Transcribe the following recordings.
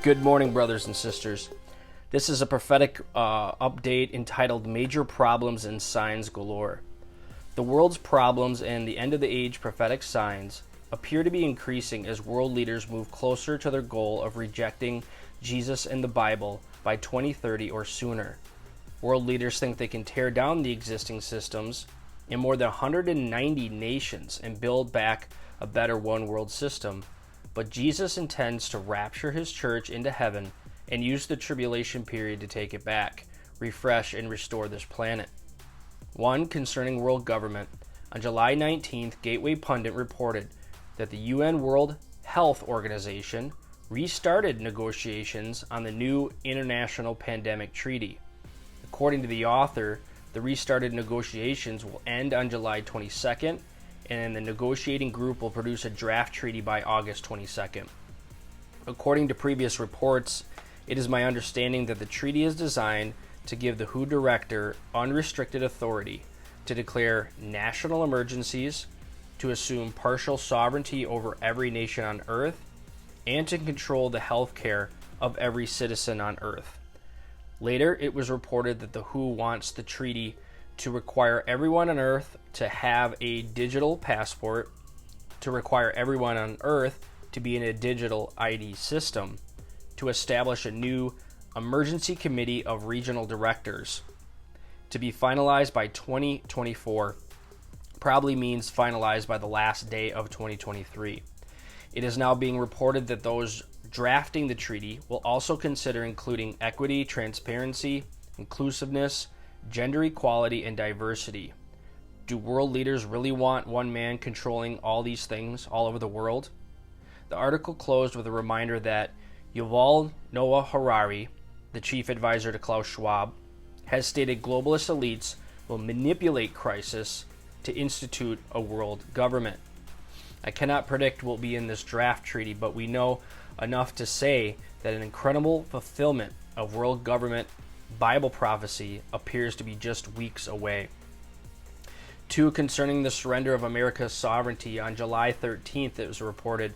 Good morning, brothers and sisters. This is a prophetic update entitled Major Problems and Signs Galore. The world's problems and the end of the age prophetic signs appear to be increasing as world leaders move closer to their goal of rejecting Jesus and the Bible by 2030 or sooner. World leaders think they can tear down the existing systems in more than 190 nations and build back a better one world system. But Jesus intends to rapture his church into heaven and use the tribulation period to take it back, refresh, and restore this planet. One, concerning world government. On July 19th, Gateway Pundit reported that the UN World Health Organization restarted negotiations on the new International Pandemic Treaty. According to the author, the restarted negotiations will end on July 22nd, and the negotiating group will produce a draft treaty by August 22nd. According to previous reports, it is my understanding that the treaty is designed to give the WHO director unrestricted authority to declare national emergencies, to assume partial sovereignty over every nation on Earth, and to control the health care of every citizen on Earth. Later, it was reported that the WHO wants the treaty to require everyone on Earth to have a digital passport, to require everyone on Earth to be in a digital ID system, to establish a new emergency committee of regional directors, to be finalized by 2024, probably means finalized by the last day of 2023. It is now being reported that those drafting the treaty will also consider including equity, transparency, inclusiveness, gender equality, and diversity. Do world leaders really want one man controlling all these things all over the world? The article closed with a reminder that Yuval Noah Harari, the chief advisor to Klaus Schwab, has stated globalist elites will manipulate crisis to institute a world government. I cannot predict what will be in this draft treaty, but we know enough to say that an incredible fulfillment of world government Bible prophecy appears to be just weeks away. 2, concerning the surrender of America's sovereignty. On July 13th, it was reported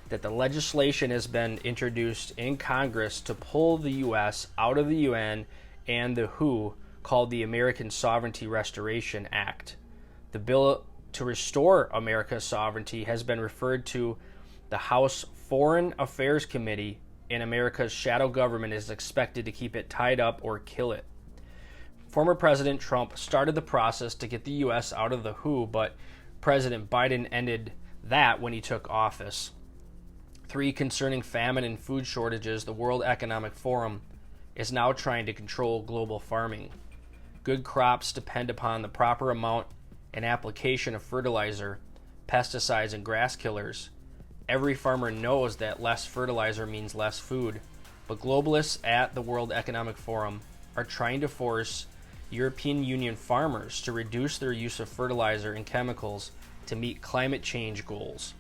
that the legislation has been introduced in Congress to pull the U.S. out of the UN and the WHO, called the American Sovereignty Restoration Act. The bill to restore America's sovereignty has been referred to the House Foreign Affairs Committee, and America's shadow government is expected to keep it tied up or kill it. Former President Trump started the process to get the U.S. out of the WHO, but President Biden ended that when he took office. 3, concerning famine and food shortages. The World Economic Forum is now trying to control global farming. Good crops depend upon the proper amount and application of fertilizer, pesticides, and grass killers. Every farmer knows that less fertilizer means less food, but globalists at the World Economic Forum are trying to force European Union farmers to reduce their use of fertilizer and chemicals to meet climate change goals.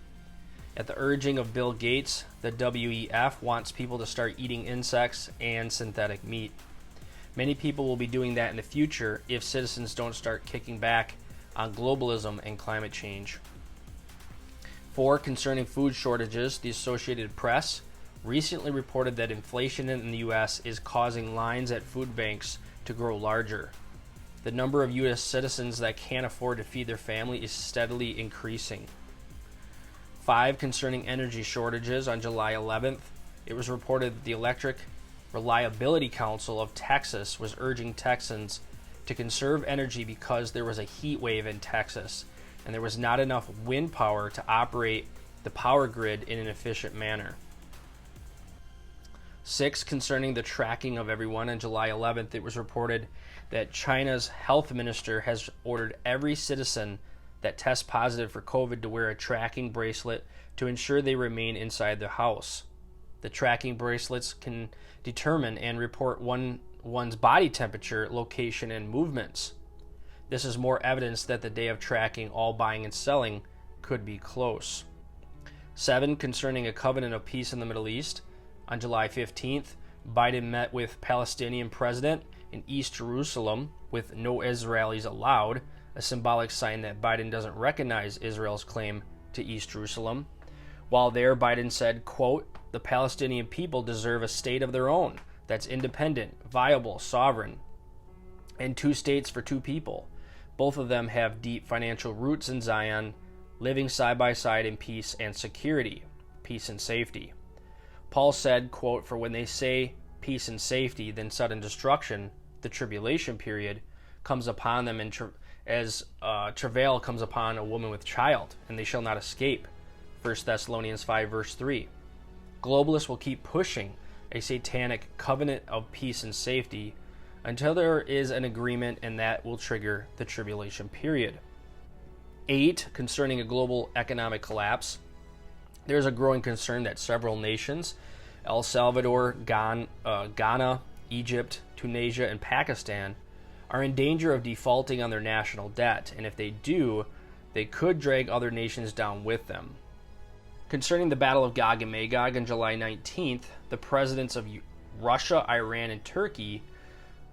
At the urging of Bill Gates, the WEF wants people to start eating insects and synthetic meat. Many people will be doing that in the future if citizens don't start kicking back on globalism and climate change. 4, concerning food shortages. The Associated Press recently reported that inflation in the U.S. is causing lines at food banks to grow larger. The number of U.S. citizens that can't afford to feed their family is steadily increasing. 5, concerning energy shortages. On July 11th, it was reported that the Electric Reliability Council of Texas was urging Texans to conserve energy because there was a heat wave in Texas, and there was not enough wind power to operate the power grid in an efficient manner. 6, concerning the tracking of everyone. On July 11th, it was reported that China's health minister has ordered every citizen that tests positive for COVID to wear a tracking bracelet to ensure they remain inside the house. The tracking bracelets can determine and report one's body temperature, location, and movements. This is more evidence that the day of tracking all buying and selling could be close. 7, concerning a covenant of peace in the Middle East. On July 15th, Biden met with Palestinian president in East Jerusalem with no Israelis allowed, a symbolic sign that Biden doesn't recognize Israel's claim to East Jerusalem. While there, Biden said, quote, the Palestinian people deserve a state of their own that's independent, viable, sovereign, and two states for two people. Both of them have deep financial roots in Zion, living side by side in peace and security, peace and safety. Paul said, quote, "For when they say peace and safety, then sudden destruction, the tribulation period, comes upon them as travail comes upon a woman with child, and they shall not escape." 1 Thessalonians 5, verse 3. Globalists will keep pushing a satanic covenant of peace and safety until there is an agreement, and that will trigger the tribulation period. 8. Concerning a global economic collapse, there is a growing concern that several nations, El Salvador, Ghana, Egypt, Tunisia, and Pakistan, are in danger of defaulting on their national debt, and if they do, they could drag other nations down with them. Concerning the Battle of Gog and Magog on July 19th, the presidents of Russia, Iran, and Turkey,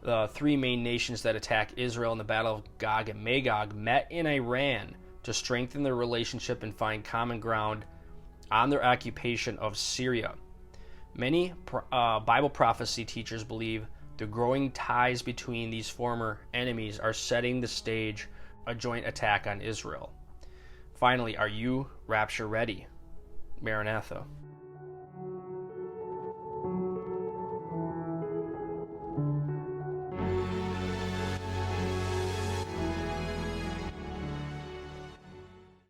the three main nations that attack Israel in the Battle of Gog and Magog, met in Iran to strengthen their relationship and find common ground on their occupation of Syria. Many Bible prophecy teachers believe the growing ties between these former enemies are setting the stage a joint attack on Israel. Finally, are you rapture ready? Maranatha.